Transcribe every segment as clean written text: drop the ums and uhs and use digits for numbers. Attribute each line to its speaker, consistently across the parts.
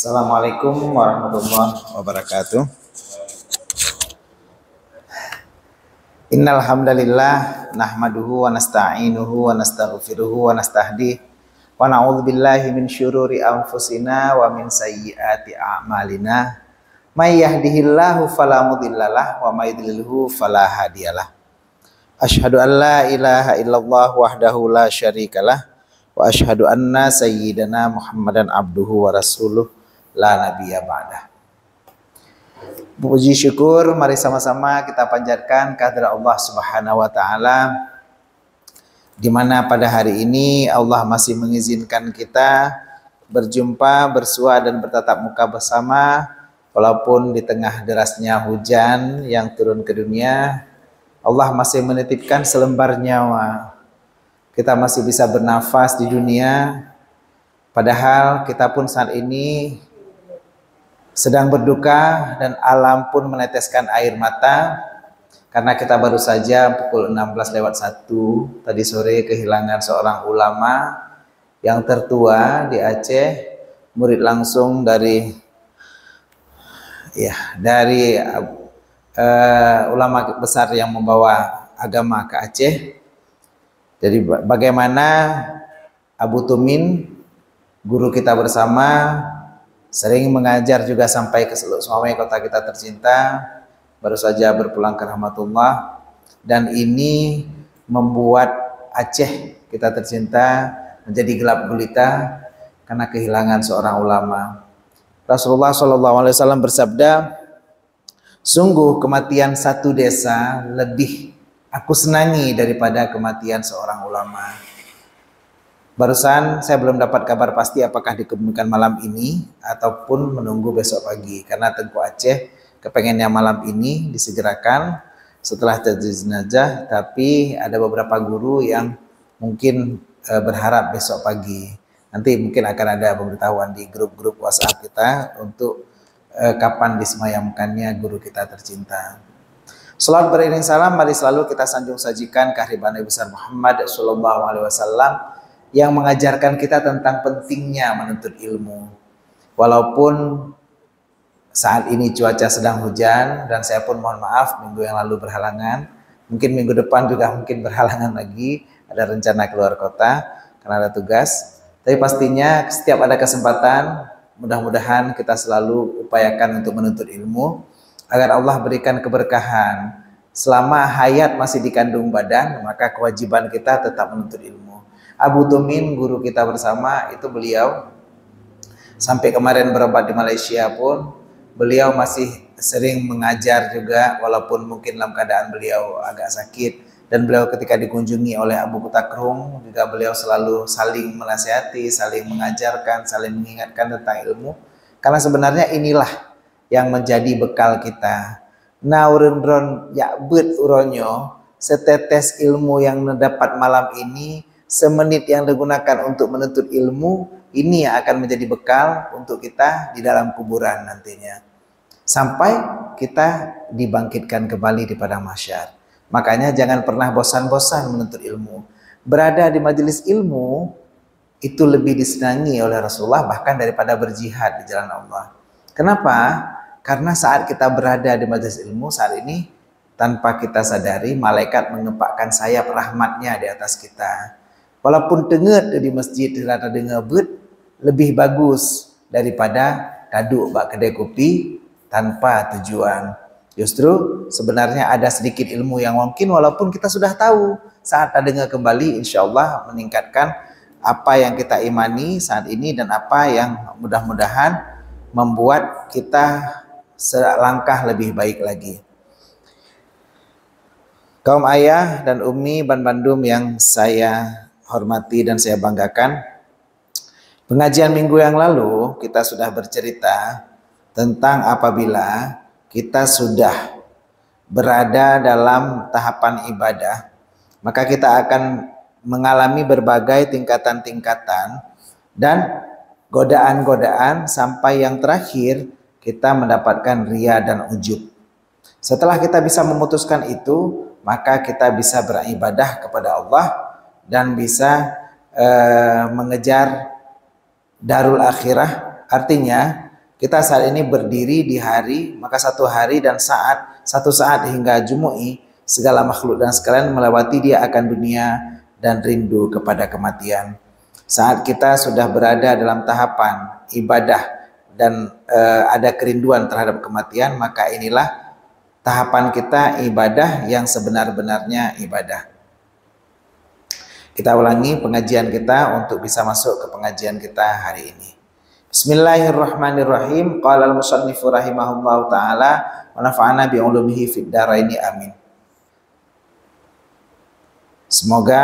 Speaker 1: Assalamualaikum warahmatullahi wabarakatuh. Innal hamdalillah nahmaduhu wa nasta'inuhu wa nastaghfiruhu wa nastahdih wa na'udzu billahi min syururi anfusina wa min sayyiati a'malina. May yahdihillahu fala mudhillalah wa may yudlilhu fala hadiyalah. Asyhadu an la ilaha illallah wahdahu la syarikalah wa asyhadu anna sayyidana Muhammadan abduhu wa rasuluh la nabiyya ba'dah. Puji syukur mari sama-sama kita panjatkan kehadirat Allah Subhanahu wa taala, di mana pada hari ini Allah masih mengizinkan kita berjumpa, bersua dan bertatap muka bersama walaupun di tengah derasnya hujan yang turun ke dunia. Allah masih menitipkan selembar nyawa. Kita masih bisa bernafas di dunia, padahal kita pun saat ini sedang berduka dan alam pun meneteskan air mata karena kita baru saja pukul 16:01 tadi sore kehilangan seorang ulama yang tertua di Aceh, murid langsung dari ulama besar yang membawa agama ke Aceh. Jadi bagaimana Abu Tumin, guru kita bersama, sering mengajar juga sampai ke seluruh kota kita tercinta, baru saja berpulang ke rahmatullah, dan ini membuat Aceh kita tercinta menjadi gelap gulita karena kehilangan seorang ulama. Rasulullah SAW bersabda, sungguh kematian satu desa lebih aku senangi daripada kematian seorang ulama. Barusan saya belum dapat kabar pasti apakah dikebumikan malam ini ataupun menunggu besok pagi, karena Tengku Aceh kepengennya malam ini disegerakan setelah terjadi jenazah, tapi ada beberapa guru yang mungkin berharap besok pagi. Nanti mungkin akan ada pemberitahuan di grup-grup WhatsApp kita untuk kapan disemayamkannya guru kita tercinta. Salawat beriring salam mari selalu kita sanjung sajikan kehadiran Nabi besar Muhammad sallallahu alaihi wasallam yang mengajarkan kita tentang pentingnya menuntut ilmu. Walaupun saat ini cuaca sedang hujan dan saya pun mohon maaf minggu yang lalu berhalangan, mungkin minggu depan juga mungkin berhalangan lagi, ada rencana keluar kota karena ada tugas. Tapi pastinya setiap ada kesempatan, mudah-mudahan kita selalu upayakan untuk menuntut ilmu agar Allah berikan keberkahan. Selama hayat masih dikandung badan, maka kewajiban kita tetap menuntut ilmu. Abu Tumin, guru kita bersama, itu beliau sampai kemarin berobat di Malaysia pun beliau masih sering mengajar juga, walaupun mungkin dalam keadaan beliau agak sakit. Dan beliau ketika dikunjungi oleh Abu Kutakrung juga beliau selalu saling menasihati, saling mengajarkan, saling mengingatkan tentang ilmu. Karena sebenarnya inilah yang menjadi bekal kita. Naurendron yakbet uronyo, setetes ilmu yang dapat malam ini, semenit yang digunakan untuk menuntut ilmu, ini yang akan menjadi bekal untuk kita di dalam kuburan nantinya. Sampai kita dibangkitkan kembali di padang mahsyar. Makanya jangan pernah bosan-bosan menuntut ilmu. Berada di majelis ilmu itu lebih disenangi oleh Rasulullah bahkan daripada berjihad di jalan Allah. Kenapa? Karena saat kita berada di majelis ilmu saat ini, tanpa kita sadari malaikat mengepakkan sayap rahmatnya di atas kita. Walaupun tenget di masjid rada dengebut, lebih bagus daripada duduk bak kedai kopi tanpa tujuan. Justru sebenarnya ada sedikit ilmu yang mungkin walaupun kita sudah tahu, saat dengar kembali insya Allah meningkatkan apa yang kita imani saat ini dan apa yang mudah-mudahan membuat kita selangkah lebih baik lagi. Kaum ayah dan umi Bandung yang saya hormati dan saya banggakan, pengajian minggu yang lalu kita sudah bercerita tentang apabila kita sudah berada dalam tahapan ibadah, maka kita akan mengalami berbagai tingkatan-tingkatan dan godaan-godaan sampai yang terakhir kita mendapatkan ria dan ujub. Setelah kita bisa memutuskan itu, maka kita bisa beribadah kepada Allah dan bisa mengejar darul akhirah. Artinya Kita saat ini berdiri di hari, maka satu hari dan satu saat hingga Jumu'i, segala makhluk dan sekalian melewati dia akan dunia dan rindu kepada kematian. Saat kita sudah berada dalam tahapan ibadah dan ada kerinduan terhadap kematian, maka inilah tahapan kita ibadah yang sebenar-benarnya ibadah. Kita ulangi pengajian kita untuk bisa masuk ke pengajian kita hari ini. Bismillahirrahmanirrahim. Qala al-musannifu rahimahullahu ta'ala wa nafa'ana bi'ulumihi fid dharaini amin. Semoga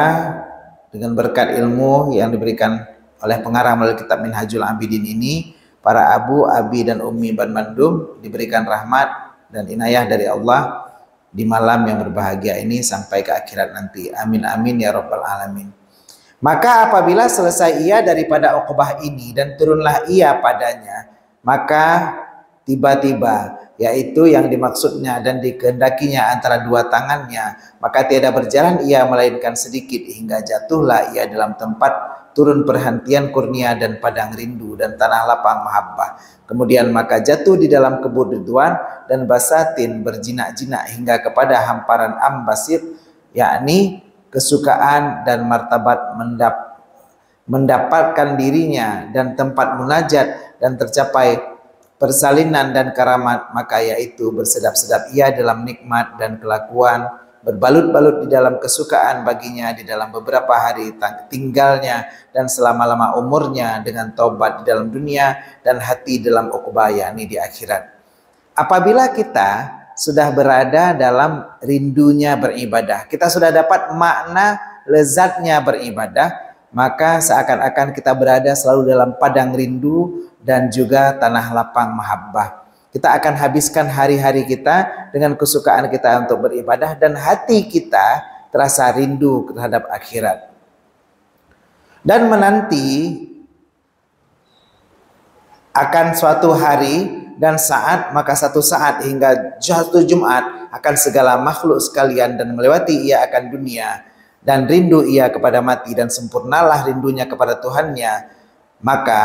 Speaker 1: dengan berkat ilmu yang diberikan oleh pengarang melalui kitab Minhajul Abidin ini, para abu, abi dan ummi ban mandum diberikan rahmat dan inayah dari Allah di malam yang berbahagia ini sampai ke akhirat nanti. Amin amin ya rabbal alamin. Maka apabila selesai ia daripada uqbah ini dan turunlah ia padanya, maka tiba-tiba, yaitu yang dimaksudnya dan dikehendakinya antara dua tangannya, maka tiada berjalan ia melainkan sedikit hingga jatuhlah ia dalam tempat turun perhentian kurnia dan padang rindu dan tanah lapang mahabbah. Kemudian maka jatuh di dalam kebun ridwan dan basatin berjinak-jinak hingga kepada hamparan ambasir, yakni kesukaan dan martabat mendapatkan dirinya dan tempat munajat dan tercapai persalinan dan karamat, maka yaitu bersedap-sedap ia dalam nikmat dan kelakuan, berbalut-balut di dalam kesukaan baginya di dalam beberapa hari tinggalnya dan selama-lama umurnya dengan taubat di dalam dunia dan hati dalam uqbah, yakni di akhirat. Apabila kita sudah berada dalam rindunya beribadah, kita sudah dapat makna lezatnya beribadah, maka seakan-akan kita berada selalu dalam padang rindu dan juga tanah lapang mahabbah. Kita akan habiskan hari-hari kita dengan kesukaan kita untuk beribadah dan hati kita terasa rindu terhadap akhirat. Dan menanti akan suatu hari dan saat, maka satu saat hingga jatuh Jumat akan segala makhluk sekalian dan melewati ia akan dunia dan rindu ia kepada mati dan sempurnalah rindunya kepada Tuhannya. Maka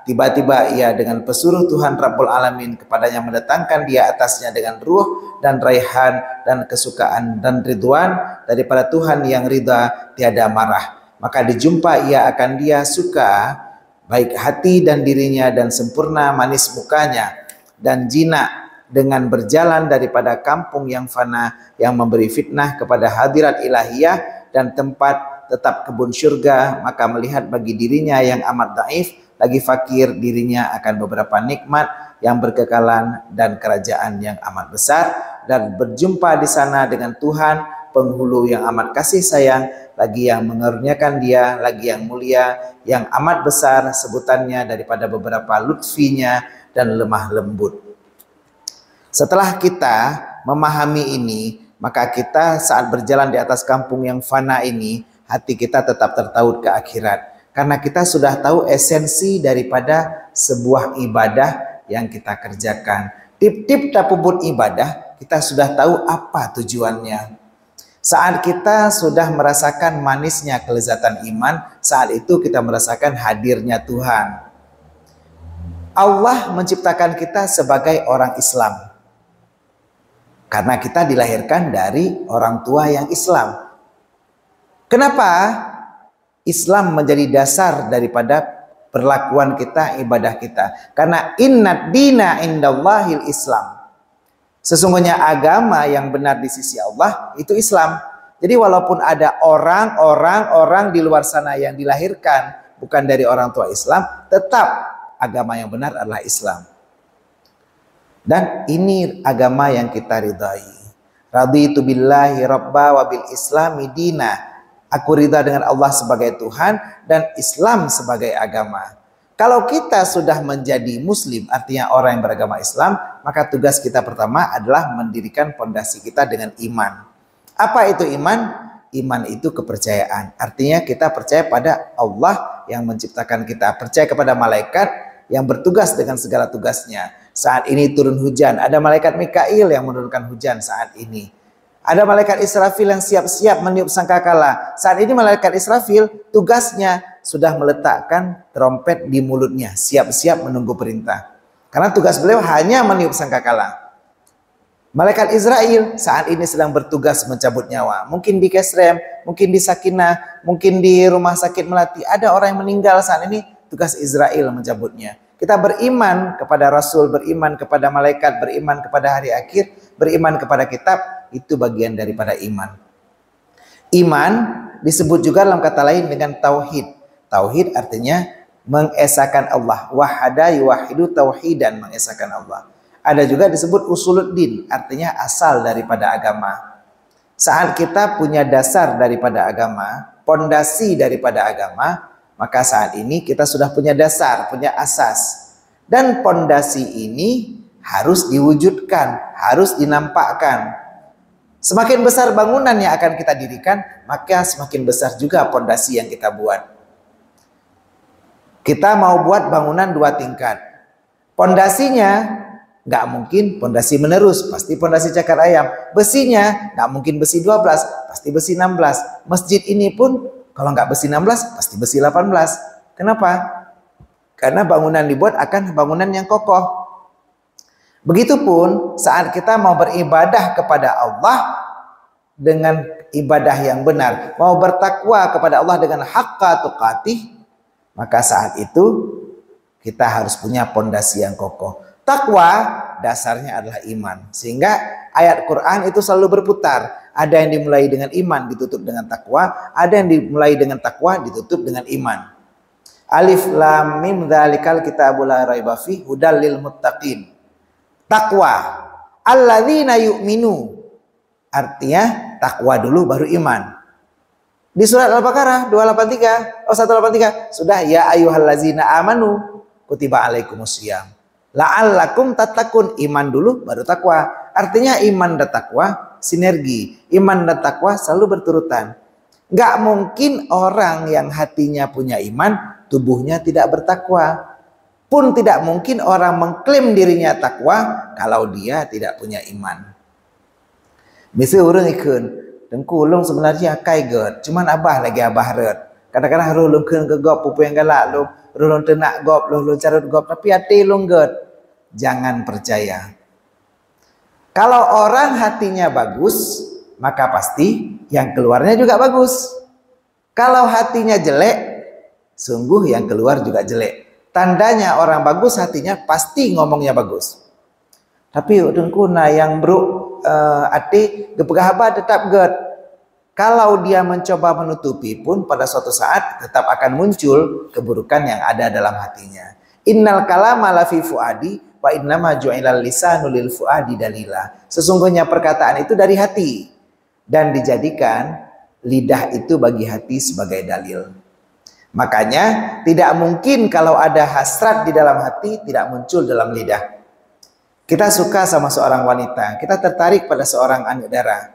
Speaker 1: tiba-tiba ia dengan pesuruh Tuhan Rabbul Alamin kepadanya mendatangkan dia atasnya dengan ruh dan raihan dan kesukaan dan ridwan daripada Tuhan yang ridha tiada marah. Maka dijumpa ia akan dia suka baik hati dan dirinya dan sempurna manis mukanya dan jinak dengan berjalan daripada kampung yang fana yang memberi fitnah kepada hadirat ilahiyah dan tempat tetap kebun syurga, maka melihat bagi dirinya yang amat daif lagi fakir dirinya akan beberapa nikmat yang berkekalan dan kerajaan yang amat besar, dan berjumpa di sana dengan Tuhan penghulu yang amat kasih sayang, lagi yang mengaruniakan dia, lagi yang mulia, yang amat besar sebutannya daripada beberapa lutfinya dan lemah lembut. Setelah kita memahami ini, maka kita saat berjalan di atas kampung yang fana ini, hati kita tetap tertaut ke akhirat. Karena kita sudah tahu esensi daripada sebuah ibadah yang kita kerjakan. Tip-tip tapubut ibadah, kita sudah tahu apa tujuannya. Saat kita sudah merasakan manisnya kelezatan iman, saat itu kita merasakan hadirnya Tuhan. Allah menciptakan kita sebagai orang Islam. Karena kita dilahirkan dari orang tua yang Islam. Kenapa Islam menjadi dasar daripada perlakuan kita, ibadah kita? Karena innad dina indallahil Islam. Sesungguhnya agama yang benar di sisi Allah itu Islam. Jadi walaupun ada orang di luar sana yang dilahirkan bukan dari orang tua Islam, tetap agama yang benar adalah Islam. Dan ini agama yang kita ridai. Raditu billahi rabba wa bil islami dina. Aku ridha dengan Allah sebagai Tuhan dan Islam sebagai agama. Kalau kita sudah menjadi muslim, artinya orang yang beragama Islam, maka tugas kita pertama adalah mendirikan fondasi kita dengan iman. Apa itu iman? Iman itu kepercayaan. Artinya kita percaya pada Allah yang menciptakan kita, percaya kepada malaikat yang bertugas dengan segala tugasnya. Saat ini turun hujan, ada malaikat Mikail yang menurunkan hujan saat ini. Ada malaikat Israfil yang siap-siap meniup sangkakala. Saat ini malaikat Israfil tugasnya sudah meletakkan trompet di mulutnya, siap-siap menunggu perintah. Karena tugas beliau hanya meniup sangkakala. Malaikat Israel saat ini sedang bertugas mencabut nyawa. Mungkin di Kesrem, mungkin di Sakinah, mungkin di rumah sakit Melati. Ada orang yang meninggal saat ini, tugas Israel mencabutnya. Kita beriman kepada Rasul, beriman kepada malaikat, beriman kepada hari akhir, beriman kepada kitab, itu bagian daripada iman. Iman disebut juga dalam kata lain dengan tauhid. Tauhid artinya mengesahkan Allah. Wahada yuwahidu tauhidan, mengesahkan Allah. Ada juga disebut usuluddin, artinya asal daripada agama. Saat kita punya dasar daripada agama, pondasi daripada agama, maka saat ini kita sudah punya dasar, punya asas. Dan pondasi ini harus diwujudkan, harus dinampakkan. Semakin besar bangunan yang akan kita dirikan, maka semakin besar juga pondasi yang kita buat. Kita mau buat bangunan 2 tingkat. Pondasinya nggak mungkin pondasi menerus, pasti pondasi cakar ayam. Besinya nggak mungkin besi 12, pasti besi 16. Masjid ini pun kalau nggak besi 16, pasti besi 18. Kenapa? Karena bangunan dibuat akan bangunan yang kokoh. Begitupun saat kita mau beribadah kepada Allah dengan ibadah yang benar, mau bertakwa kepada Allah dengan haqqa tuqatih, maka saat itu kita harus punya pondasi yang kokoh. Takwa dasarnya adalah iman. Sehingga ayat Quran itu selalu berputar. Ada yang dimulai dengan iman ditutup dengan takwa, ada yang dimulai dengan takwa ditutup dengan iman. Alif lam mim dzalikal kitabul la raiba fihi hudal lil muttaqin. Takwa alladzina yu'minu. Artinya takwa dulu baru iman. Di surat Al-Baqarah 183 sudah ya ayyuhallazina amanu kutiba alaikumusiyam. La'allakum tattaqun, iman dulu baru takwa. Artinya iman dan takwa sinergi. Iman dan takwa selalu berturutan. Gak mungkin orang yang hatinya punya iman, tubuhnya tidak bertakwa. Pun tidak mungkin orang mengklaim dirinya takwa kalau dia tidak punya iman. Misal orang ikut, dengku ulung sebenarnya kai ged, cuman abah lagi abah red. Kadang-kadang harus ulung ke gop pupu yang galak lu. Ulun tenak gop, ulun carut gop, tapi hati lungget. Jangan percaya. Kalau orang hatinya bagus, maka pasti yang keluarnya juga bagus. Kalau hatinya jelek, sungguh yang keluar juga jelek. Tandanya orang bagus hatinya pasti ngomongnya bagus. Tapi dengkuna yang bro hati gepegahaba tetap ged. Kalau dia mencoba menutupi pun pada suatu saat tetap akan muncul keburukan yang ada dalam hatinya. Innal kalama la fi fuadi wa innama ju'ilal lisanu lil fuadi dalila. Sesungguhnya perkataan itu dari hati dan dijadikan lidah itu bagi hati sebagai dalil. Makanya tidak mungkin kalau ada hasrat di dalam hati tidak muncul dalam lidah. Kita suka sama seorang wanita, kita tertarik pada seorang anak darah.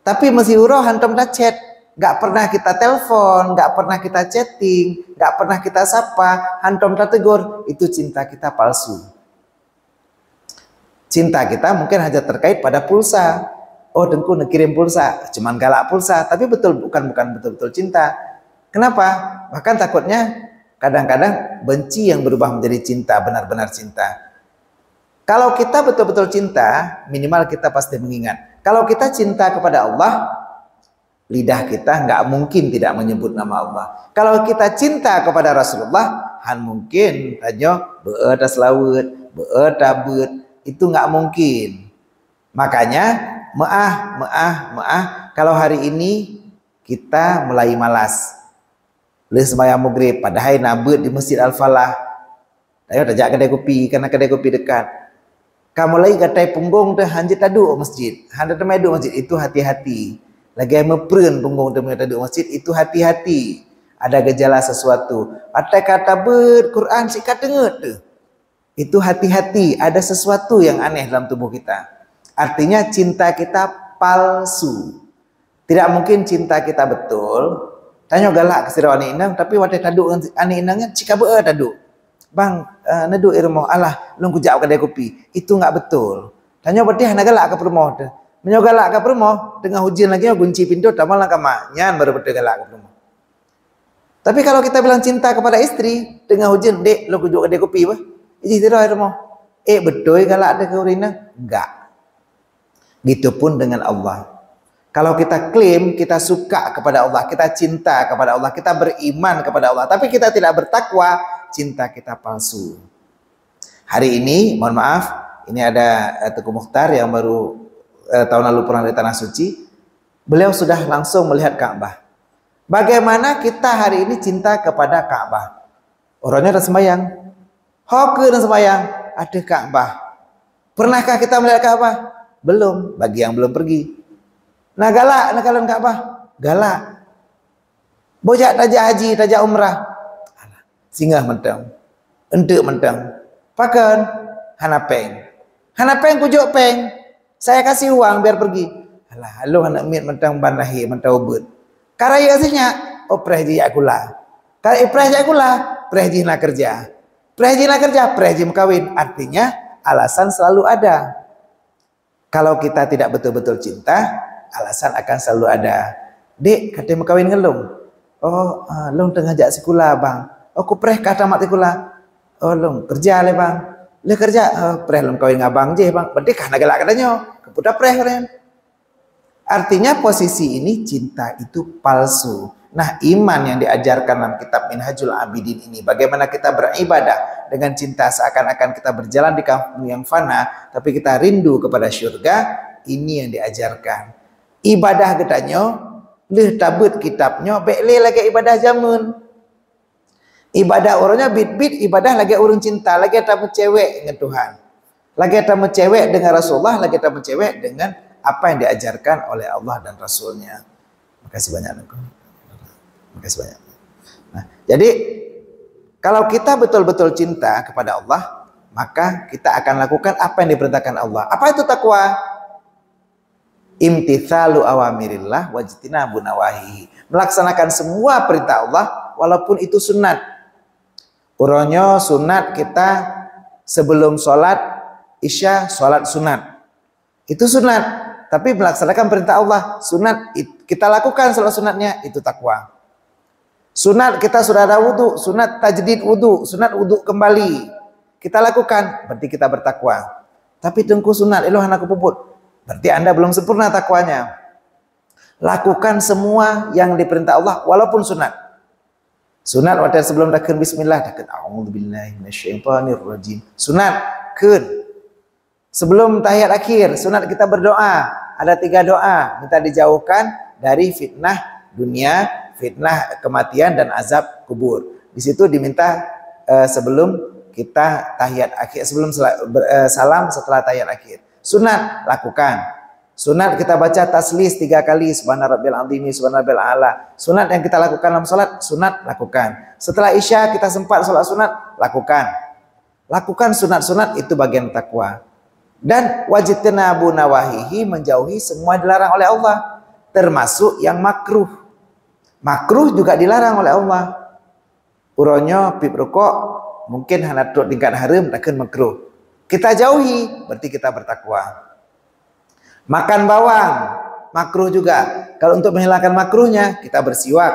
Speaker 1: Tapi mesti uroh hantam dah chat, gak pernah kita telepon, gak pernah kita chatting, gak pernah kita sapa, hantam dah tegur, itu cinta kita palsu. Cinta kita mungkin hanya terkait pada pulsa. Oh dengku kirim pulsa, cuman galak pulsa, tapi bukan betul-betul cinta. Kenapa? Bahkan takutnya kadang-kadang benci yang berubah menjadi cinta, benar-benar cinta. Kalau kita betul-betul cinta, minimal kita pasti mengingat. Kalau kita cinta kepada Allah, lidah kita nggak mungkin tidak menyebut nama Allah. Kalau kita cinta kepada Rasulullah, han mungkin tanya beedas laut, beedabut, itu nggak mungkin. Makanya maah. Kalau hari ini kita mulai malas, les sembahyang maghrib, padahal nabut di Masjid Al-Falah. Ayo tajak kedai kopi, karena kedai kopi dekat. Kamu lagi katai punggung tu hanjit taduk masjid. Handa temai duk masjid itu hati-hati. Lagi meprun punggung temai taduk masjid itu hati-hati. Ada gejala sesuatu. Atai kata Quran si kata dengar tu. Itu hati-hati, ada sesuatu yang aneh dalam tubuh kita. Artinya cinta kita palsu. Tidak mungkin cinta kita betul. Tanya galak ke sira ani inang tapi wadah taduk ani inangnya cika beu taduk. Bang, neduk irmo alah lu kujak kedai kopi. Itu enggak betul. Tanya berarti hana galak ke permoh tu. Menyogalak ke permoh, tengah hujan lagi kunci pintu tak malah kama. Nyan baru berde galak ke permoh. Tapi kalau kita bilang cinta kepada istri, tengah hujan, dek lu kujuk kedai kopi bah. Iji tidak ada mau. Betul kalau ada keurina? Enggak. Begitupun dengan Allah. Kalau kita klaim kita suka kepada Allah, kita cinta kepada Allah, kita beriman kepada Allah, tapi kita tidak bertakwa, cinta kita palsu. Hari ini, mohon maaf, ini ada Teguh Mukhtar yang baru tahun lalu pulang dari Tanah Suci. Beliau sudah langsung melihat Ka'bah. Bagaimana kita hari ini cinta kepada Ka'bah? Orangnya ada sembahyang, hoke dan sembahyang, ada Ka'bah. Pernahkah kita melihat Ka'bah? Belum, bagi yang belum pergi. Nah galak nakalan Ka'bah, galak. Bojak tajak haji, tajak umrah, singgah mentang, endek mentang, pakan, hanapeng kujuk peng, saya kasih uang biar pergi. Alah, halo anak mit mentang banahi, mentang ubud. Karaya kasihnya, oh prehji akulah. Karaya prehji akulah, prehji nak kerja. Prehji nak kerja, prehji kawin. Artinya alasan selalu ada. Kalau kita tidak betul-betul cinta, alasan akan selalu ada. Dek, kata mau kawin ngelung. Oh, long tengah jak sekolah bang. Oh, ku preh kata mak sekolah. Oh, long kerja le bang. Le kerja, preh long kawin ngabang je bang. Berarti kan galak katanya. Keputar preh keren. Artinya posisi ini cinta itu palsu. Nah, iman yang diajarkan dalam kitab Minhajul Abidin ini, bagaimana kita beribadah dengan cinta seakan-akan kita berjalan di kampung yang fana, tapi kita rindu kepada syurga, ini yang diajarkan. Ibadah katanya, leh tabut kitabnya, bekle lagi ibadah jamun. Ibadah orangnya bit-bit, ibadah lagi urung cinta, lagi tamu cewek dengan Tuhan. Lagi tamu cewek dengan Rasulullah, lagi tamu cewek dengan apa yang diajarkan oleh Allah dan Rasulnya. Makasih banyak. Makasih banyak. Nah, jadi kalau kita betul-betul cinta kepada Allah, maka kita akan lakukan apa yang diperintahkan Allah. Apa itu takwa? Imtithalu awamirillah wajtinabu nawahihi. Melaksanakan semua perintah Allah walaupun itu sunat. Uronyo sunat kita sebelum sholat isya sholat sunat. Itu sunat. Tapi melaksanakan perintah Allah sunat, kita lakukan sholat sunatnya, itu takwa. Sunat kita sudah ada wudhu, sunat tajdid wudhu, sunat wudhu kembali, kita lakukan, berarti kita bertakwa. Tapi tengku sunat eloh anak puput, berarti Anda belum sempurna takwanya. Lakukan semua yang diperintah Allah walaupun sunat. Sunat waktu sebelum takkan bismillah, takkan a'udzubillahi minasyaitonirrajim. Sunat kun. Sebelum tahiyat akhir, sunat kita berdoa. Ada 3 doa, minta dijauhkan dari fitnah dunia, fitnah kematian dan azab kubur. Di situ diminta sebelum kita tahiyat akhir, sebelum salam setelah tahiyat akhir. Sunat lakukan. Sunat kita baca taslis 3 kali, subhana rabbil azimi, subhana rabbil a'la. Sunat yang kita lakukan dalam salat, sunat lakukan. Setelah isya kita sempat salat sunat, lakukan. Lakukan sunat-sunat, itu bagian takwa. Dan wajtinabu nawahihi, menjauhi semua dilarang oleh Allah, termasuk yang makruh. Makruh juga dilarang oleh Allah. Uronyo pip rokok mungkin hanya tingkat haram, takkan makruh. Kita jauhi, berarti kita bertakwa. Makan bawang, makruh juga. Kalau untuk menghilangkan makruhnya, kita bersiwak.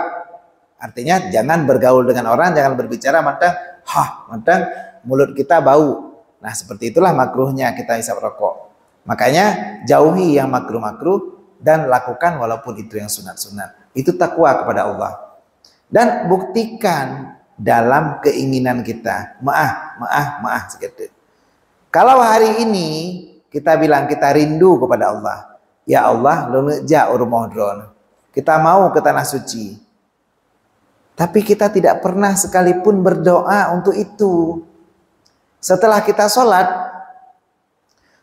Speaker 1: Artinya jangan bergaul dengan orang, jangan berbicara mantang mulut kita bau. Nah, seperti itulah makruhnya kita hisap rokok. Makanya jauhi yang makruh-makruh dan lakukan walaupun itu yang sunat-sunat. Itu takwa kepada Allah. Dan buktikan dalam keinginan kita. Maaf segitu. Kalau hari ini kita bilang kita rindu kepada Allah. Ya Allah, lunja Ramadan. Kita mau ke tanah suci. Tapi kita tidak pernah sekalipun berdoa untuk itu. Setelah kita sholat,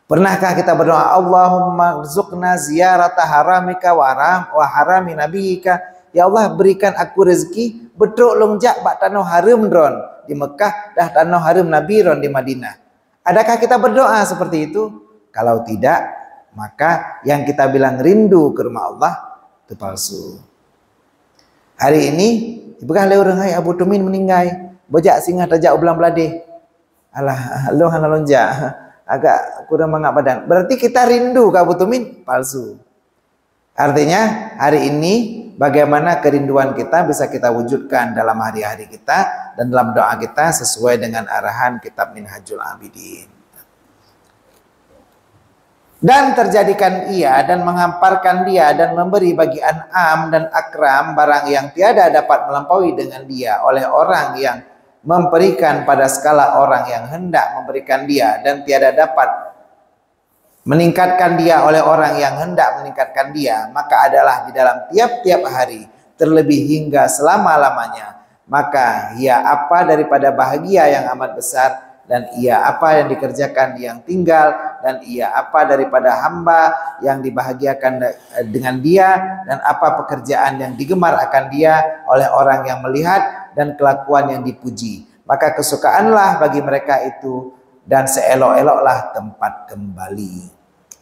Speaker 1: pernahkah kita berdoa, Allahumma rzuqna ziyarata haramika wa harami nabiyika. Ya Allah, berikan aku rezeki betul longjak bak tanah haram ron di Mekah, dah tanah haram Nabi ron di Madinah. Adakah kita berdoa seperti itu? Kalau tidak, maka yang kita bilang rindu ke rumah Allah itu palsu. Hari ini, ibukah orang hai Abu Tumin meninggal, bojak singgah tajak ulang beladih. Alah, lo hana lonja, agak kurang mangap badan. Berarti kita rindu ke Abu Tumin, palsu. Artinya hari ini bagaimana kerinduan kita bisa kita wujudkan dalam hari-hari kita, dan dalam doa kita sesuai dengan arahan kitab Minhajul Abidin. Dan terjadikan ia dan menghamparkan dia dan memberi bagi an'am dan akram barang yang tiada dapat melampaui dengan dia oleh orang yang memberikan pada skala orang yang hendak memberikan dia, dan tiada dapat meningkatkan dia oleh orang yang hendak meningkatkan dia, maka adalah di dalam tiap-tiap hari terlebih hingga selama-lamanya. Maka ia apa daripada bahagia yang amat besar, dan ia apa yang dikerjakan yang tinggal, dan ia apa daripada hamba yang dibahagiakan dengan dia, dan apa pekerjaan yang digemar akan dia oleh orang yang melihat, dan kelakuan yang dipuji. Maka kesukaanlah bagi mereka itu, dan seelok-eloklah tempat kembali.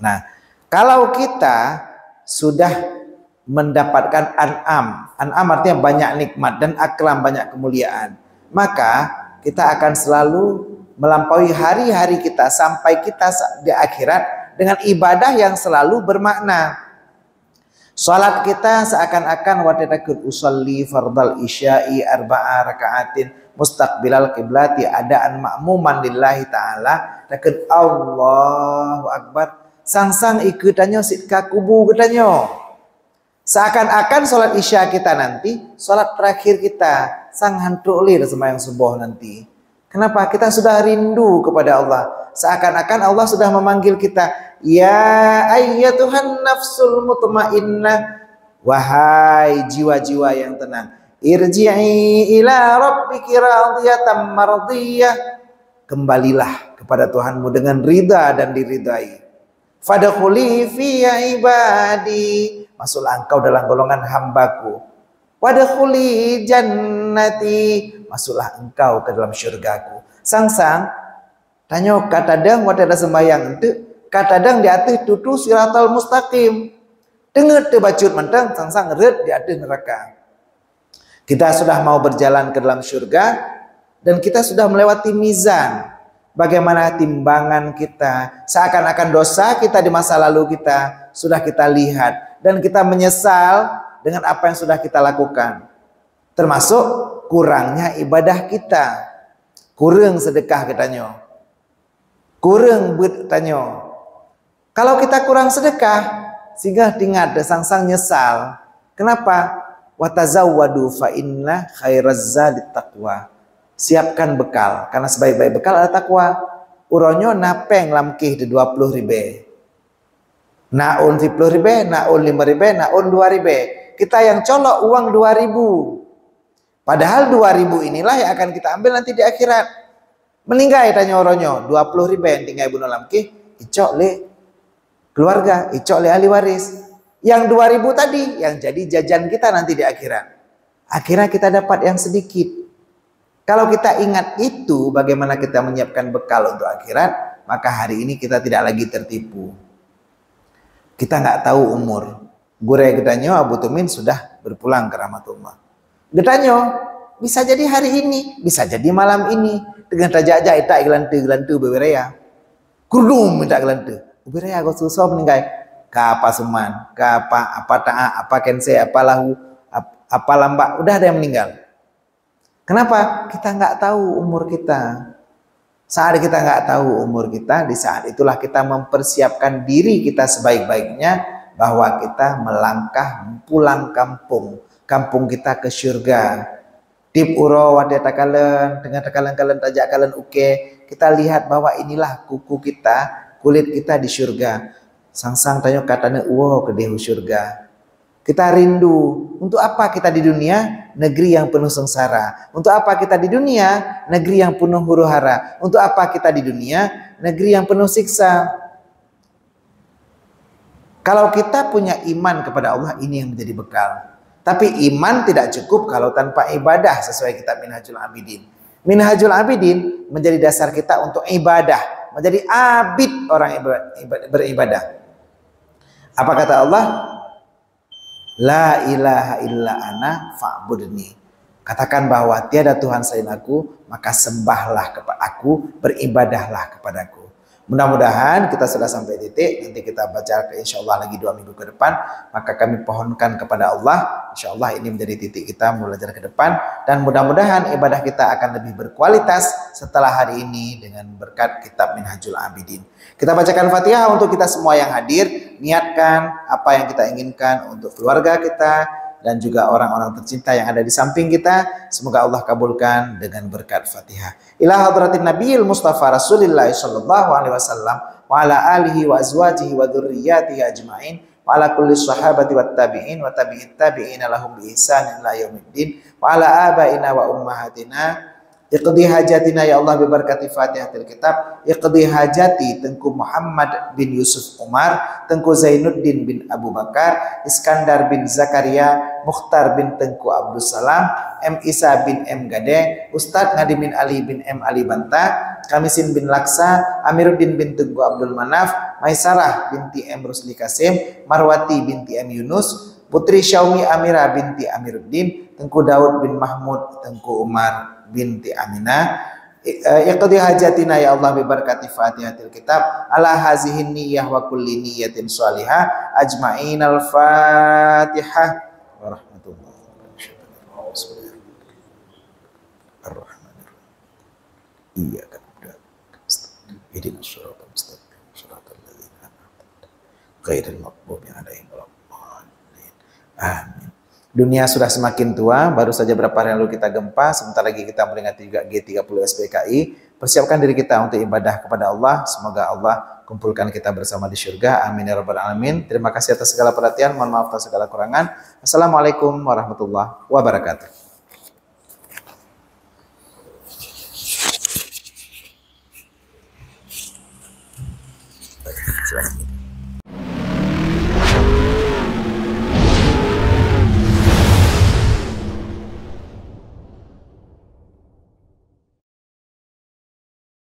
Speaker 1: Nah, kalau kita sudah mendapatkan an'am, an'am artinya banyak nikmat, dan akram banyak kemuliaan, maka kita akan selalu melampaui hari-hari kita sampai kita di akhirat dengan ibadah yang selalu bermakna. Salat kita seakan-akan wadatakun usolli fardal isya'i arba'a raka'atin mustaqbilal qiblati adaan ma'muman lillahi ta'ala takun Allahu akbar sang-sang ikutannya sitka kubu katanya. Seakan-akan salat isya kita nanti salat terakhir kita sang hantu lir sembahyang subuh nanti. Kenapa? Kita sudah rindu kepada Allah. Seakan-akan Allah sudah memanggil kita, ya ayyatuhan nafsul mutmainnah, wahai jiwa-jiwa yang tenang, irji'i ila rabbiki radiyatan mardiyah, kembalilah kepada Tuhanmu dengan ridha dan diridai. Fadkhuli fi ibadi, masuklah engkau dalam golongan hambaku. Wadkhuli jannati, masuklah engkau ke dalam syurgaku. Sang-sang tanya katadang wadada sembayang itu katadang di atas tutu siratal mustaqim. Dengar tu bacut mentang sang-sang red di atas neraka. Kita sudah mau berjalan ke dalam syurga dan kita sudah melewati mizan. Bagaimana timbangan kita, seakan-akan dosa kita di masa lalu kita sudah kita lihat dan kita menyesal dengan apa yang sudah kita lakukan. Termasuk kurangnya ibadah kita, kurang sedekah katanya, kurang bertanya. Kalau kita kurang sedekah, sehingga tinggal sang-sang nyesal. Kenapa? Watazawwadu fa inna khairaz zadit taqwa. Siapkan bekal, karena sebaik-baik bekal adalah takwa. Uronyo napeng lamkih di 20 ribe. Naun 10 ribe, naun 5 ribe, naun 2 ribe. Kita yang colok uang 2.000. Padahal 2.000 inilah yang akan kita ambil nanti di akhirat. Meninggal tanya oronyo 20 ribu yang tinggal ibu lamkih, icok le keluarga, icok le ahli waris. Yang 2.000 tadi yang jadi jajan kita nanti di akhirat. Akhirnya kita dapat yang sedikit. Kalau kita ingat itu, bagaimana kita menyiapkan bekal untuk akhirat, maka hari ini kita tidak lagi tertipu. Kita nggak tahu umur. Gure gedanyo Abu Tumin sudah berpulang ke rahmatullah. Gedanyo bisa jadi hari ini, bisa jadi malam ini. Dengan tajak-tajak itak gelantu beberea. Kurdum minta gelantu. Beberea kau susah meninggal. Ka apa suman, ka apa ta'a, apa kense, apa lahu, apa lambak. Udah ada yang meninggal. Kenapa? Kita nggak tahu umur kita. Saat kita nggak tahu umur kita, di saat itulah kita mempersiapkan diri kita sebaik-baiknya bahwa kita melangkah pulang kampung. Kampung kita ke surga. Tip uro wadeta kalen, dengan kalen tajak kalen uke. Kita lihat bahwa inilah kuku kita, kulit kita di surga. Sang-sang tanya katanya uwo ke dehu surga. Kita rindu. Untuk apa kita di dunia? Negeri yang penuh sengsara. Untuk apa kita di dunia? Negeri yang penuh huru-hara. Untuk apa kita di dunia? Negeri yang penuh siksa. Kalau kita punya iman kepada Allah, ini yang menjadi bekal. Tapi iman tidak cukup kalau tanpa ibadah sesuai kitab Minhajul Abidin. Minhajul Abidin menjadi dasar kita untuk ibadah. Menjadi abid orang beribadah. Apa kata Allah? La ilaha illa ana fa'budni. Katakan bahwa tiada Tuhan selain aku, maka sembahlah kepada aku, beribadahlah kepadaku. Mudah-mudahan kita sudah sampai titik, nanti kita baca insya Allah lagi 2 minggu ke depan, maka kami pohonkan kepada Allah, insya Allah ini menjadi titik kita belajar ke depan, dan mudah-mudahan ibadah kita akan lebih berkualitas setelah hari ini dengan berkat kitab Minhajul Abidin. Kita bacakan Fatihah untuk kita semua yang hadir, niatkan apa yang kita inginkan untuk keluarga kita, dan juga orang-orang tercinta yang ada di samping kita. Semoga Allah kabulkan dengan berkat Fatihah. Ila hadratin Nabiyil Mustafa Rasulillah sallallahu alaihi wasallam wa ala alihi wa azwajihi wa dzurriyyatihi ajmain wa ala kulli sahabati wat tabi'in wa tabi'it tabi'ina lahum bi ihsan ila yaumiddin wa ala abaina wa ummahatina. Iqdi hajatina ya Allah bibarakati Fatihatil Kitab. Iqdi hajati Tengku Muhammad bin Yusuf Umar, Tengku Zainuddin bin Abu Bakar, Iskandar bin Zakaria, Mukhtar bin Tengku Abdul Salam, M. Isa bin M. Gade, Ustadz Ngadimin Ali bin M. Ali Banta, Kamisin bin Laksa, Amiruddin bin Tengku Abdul Manaf, Maisarah binti M. Rusli Kasim, Marwati binti M. Yunus, Putri Syaumi Amira binti Amiruddin, Tengku Daud bin Mahmud, Tengku Umar binti Aminah. Iqdi hajatina ya Allah bibarakati Fatihatil Kitab ala hazihin niyyah wa kulli niyyatin shalihah ajma'in. Al-Fatihah. Wa rahmatullahi wa barakatuh. Ar-Rahmanir Rahim. Iyyaka na'budu wa nasta'in. Ihdinas siratal mustaqim. Shiratal ladzina an'amta 'alaihim ghairil maghdubi 'alaihim waladdallin. Amin. Dunia sudah semakin tua, baru saja berapa hari lalu kita gempa, sebentar lagi kita memperingati juga G30 SPKI. Persiapkan diri kita untuk ibadah kepada Allah. Semoga Allah kumpulkan kita bersama di surga. Amin ya rabbal alamin. Terima kasih atas segala perhatian, mohon maaf atas segala kurangan. Assalamualaikum warahmatullahi wabarakatuh.